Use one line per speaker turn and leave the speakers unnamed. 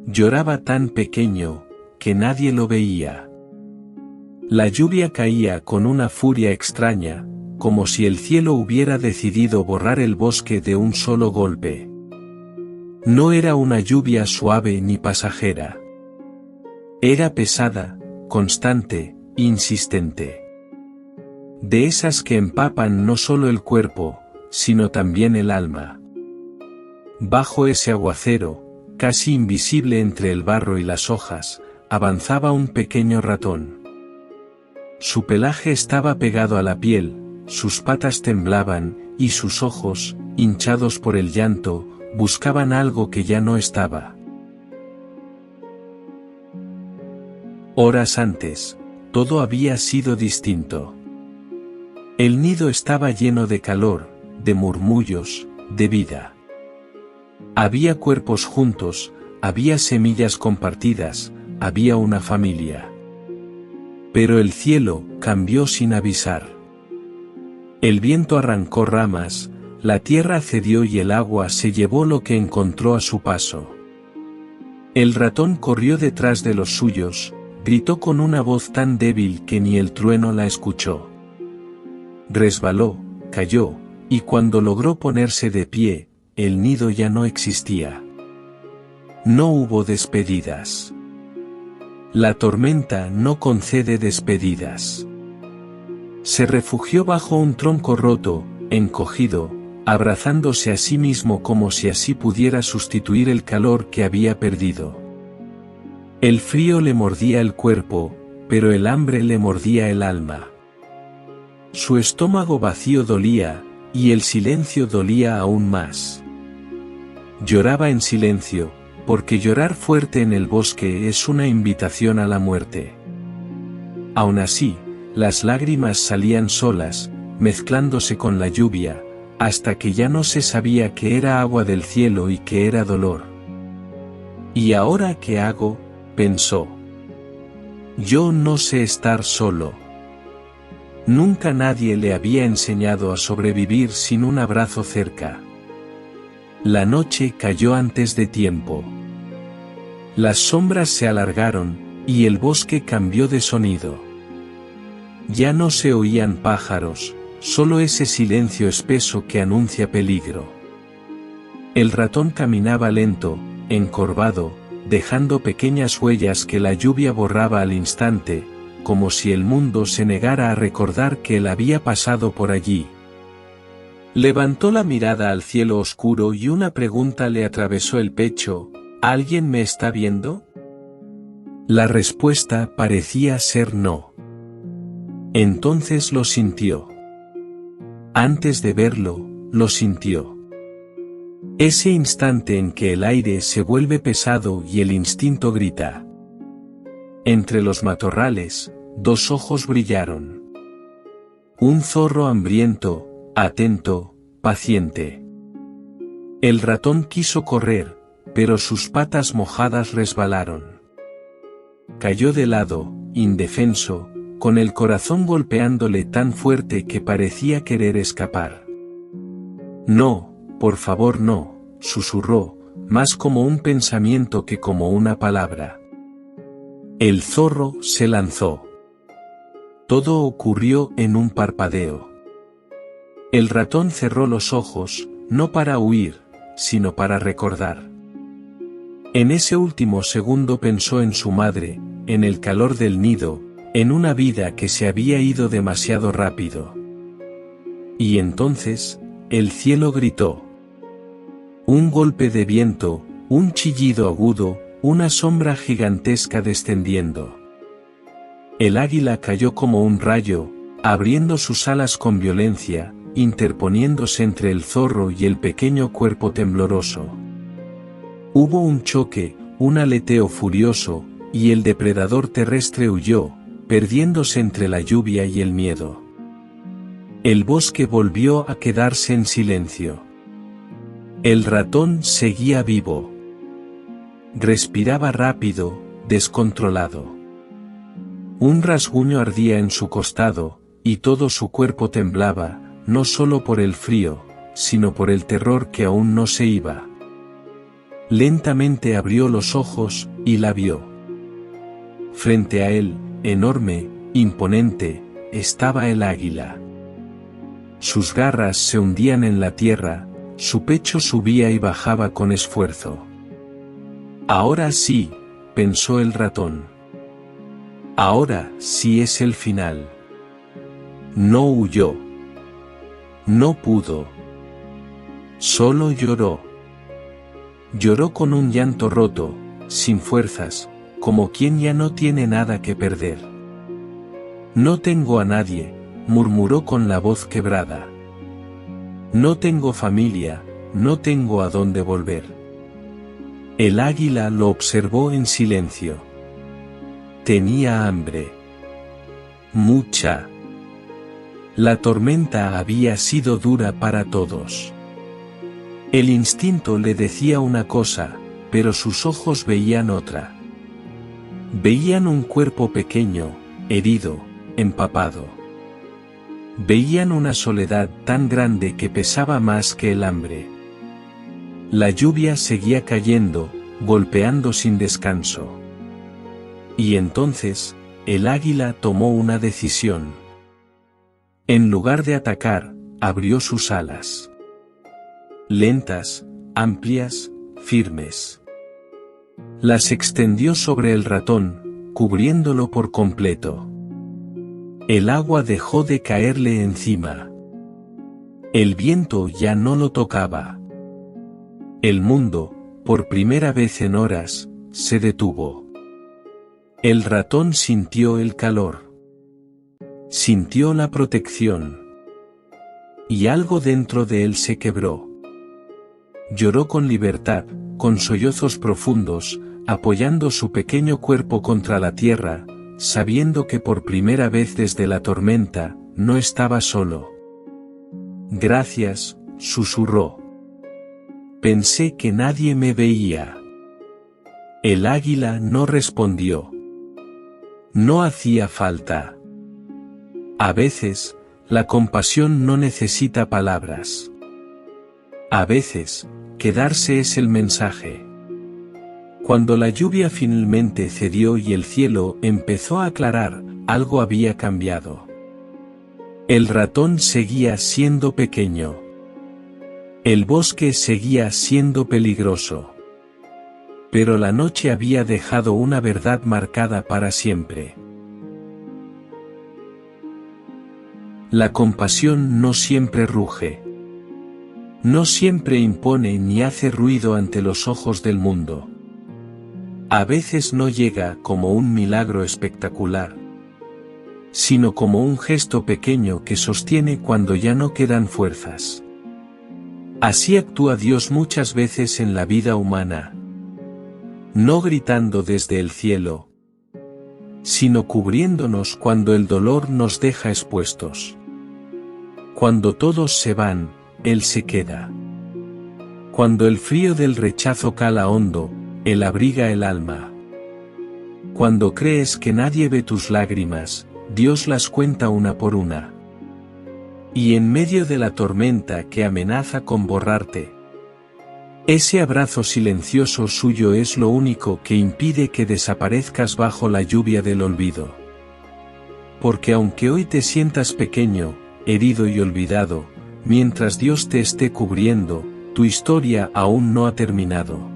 Lloraba tan pequeño, que nadie lo veía. La lluvia caía con una furia extraña, como si el cielo hubiera decidido borrar el bosque de un solo golpe. No era una lluvia suave ni pasajera. Era pesada, constante, insistente. De esas que empapan no solo el cuerpo, sino también el alma. Bajo ese aguacero, casi invisible entre el barro y las hojas, avanzaba un pequeño ratón. Su pelaje estaba pegado a la piel, sus patas temblaban, y sus ojos, hinchados por el llanto, buscaban algo que ya no estaba. Horas antes, todo había sido distinto. El nido estaba lleno de calor, de murmullos, de vida. Había cuerpos juntos, había semillas compartidas, había una familia. Pero el cielo cambió sin avisar. El viento arrancó ramas, la tierra cedió y el agua se llevó lo que encontró a su paso. El ratón corrió detrás de los suyos, gritó con una voz tan débil que ni el trueno la escuchó. Resbaló, cayó, y cuando logró ponerse de pie, el nido ya no existía. No hubo despedidas. La tormenta no concede despedidas. Se refugió bajo un tronco roto, encogido, abrazándose a sí mismo como si así pudiera sustituir el calor que había perdido. El frío le mordía el cuerpo, pero el hambre le mordía el alma. Su estómago vacío dolía, y el silencio dolía aún más. Lloraba en silencio, porque llorar fuerte en el bosque es una invitación a la muerte. Aun así, las lágrimas salían solas, mezclándose con la lluvia, hasta que ya no se sabía que era agua del cielo y que era dolor. ¿Y ahora qué hago?, pensó. Yo no sé estar solo. Nunca nadie le había enseñado a sobrevivir sin un abrazo cerca. La noche cayó antes de tiempo. Las sombras se alargaron, y el bosque cambió de sonido. Ya no se oían pájaros, solo ese silencio espeso que anuncia peligro. El ratón caminaba lento, encorvado, dejando pequeñas huellas que la lluvia borraba al instante, como si el mundo se negara a recordar que él había pasado por allí. Levantó la mirada al cielo oscuro y una pregunta le atravesó el pecho: ¿alguien me está viendo? La respuesta parecía ser no. Entonces lo sintió. Antes de verlo, lo sintió. Ese instante en que el aire se vuelve pesado y el instinto grita. Entre los matorrales, dos ojos brillaron. Un zorro hambriento, atento, paciente. El ratón quiso correr, pero sus patas mojadas resbalaron. Cayó de lado, indefenso, con el corazón golpeándole tan fuerte que parecía querer escapar. No, por favor no, susurró, más como un pensamiento que como una palabra. El zorro se lanzó. Todo ocurrió en un parpadeo. El ratón cerró los ojos, no para huir, sino para recordar. En ese último segundo pensó en su madre, en el calor del nido, en una vida que se había ido demasiado rápido. Y entonces, el cielo gritó. Un golpe de viento, un chillido agudo, una sombra gigantesca descendiendo. El águila cayó como un rayo, abriendo sus alas con violencia, interponiéndose entre el zorro y el pequeño cuerpo tembloroso. Hubo un choque, un aleteo furioso, y el depredador terrestre huyó, perdiéndose entre la lluvia y el miedo. El bosque volvió a quedarse en silencio. El ratón seguía vivo. Respiraba rápido, descontrolado. Un rasguño ardía en su costado, y todo su cuerpo temblaba, no solo por el frío, sino por el terror que aún no se iba. Lentamente abrió los ojos, y la vio. Frente a él, enorme, imponente, estaba el águila. Sus garras se hundían en la tierra, su pecho subía y bajaba con esfuerzo. Ahora sí, pensó el ratón. Ahora sí es el final. No huyó. No pudo. Solo lloró. Lloró con un llanto roto, sin fuerzas, como quien ya no tiene nada que perder. No tengo a nadie, murmuró con la voz quebrada. No tengo familia, no tengo a dónde volver. El águila lo observó en silencio. Tenía hambre. Mucha. La tormenta había sido dura para todos. El instinto le decía una cosa, pero sus ojos veían otra. Veían un cuerpo pequeño, herido, empapado. Veían una soledad tan grande que pesaba más que el hambre. La lluvia seguía cayendo, golpeando sin descanso. Y entonces, el águila tomó una decisión. En lugar de atacar, abrió sus alas. Lentas, amplias, firmes. Las extendió sobre el ratón, cubriéndolo por completo. El agua dejó de caerle encima. El viento ya no lo tocaba. El mundo, por primera vez en horas, se detuvo. El ratón sintió el calor. Sintió la protección. Y algo dentro de él se quebró. Lloró con libertad, con sollozos profundos, apoyando su pequeño cuerpo contra la tierra, sabiendo que por primera vez desde la tormenta, no estaba solo. Gracias, susurró. Pensé que nadie me veía. El águila no respondió. No hacía falta. A veces, la compasión no necesita palabras. A veces, quedarse es el mensaje. Cuando la lluvia finalmente cedió y el cielo empezó a aclarar, algo había cambiado. El ratón seguía siendo pequeño. El bosque seguía siendo peligroso. Pero la noche había dejado una verdad marcada para siempre. La compasión no siempre ruge. No siempre impone ni hace ruido ante los ojos del mundo. A veces no llega como un milagro espectacular, sino como un gesto pequeño que sostiene cuando ya no quedan fuerzas. Así actúa Dios muchas veces en la vida humana. No gritando desde el cielo, sino cubriéndonos cuando el dolor nos deja expuestos. Cuando todos se van, Él se queda. Cuando el frío del rechazo cala hondo, Él abriga el alma. Cuando crees que nadie ve tus lágrimas, Dios las cuenta una por una. Y en medio de la tormenta que amenaza con borrarte, ese abrazo silencioso suyo es lo único que impide que desaparezcas bajo la lluvia del olvido. Porque aunque hoy te sientas pequeño, herido y olvidado, mientras Dios te esté cubriendo, tu historia aún no ha terminado.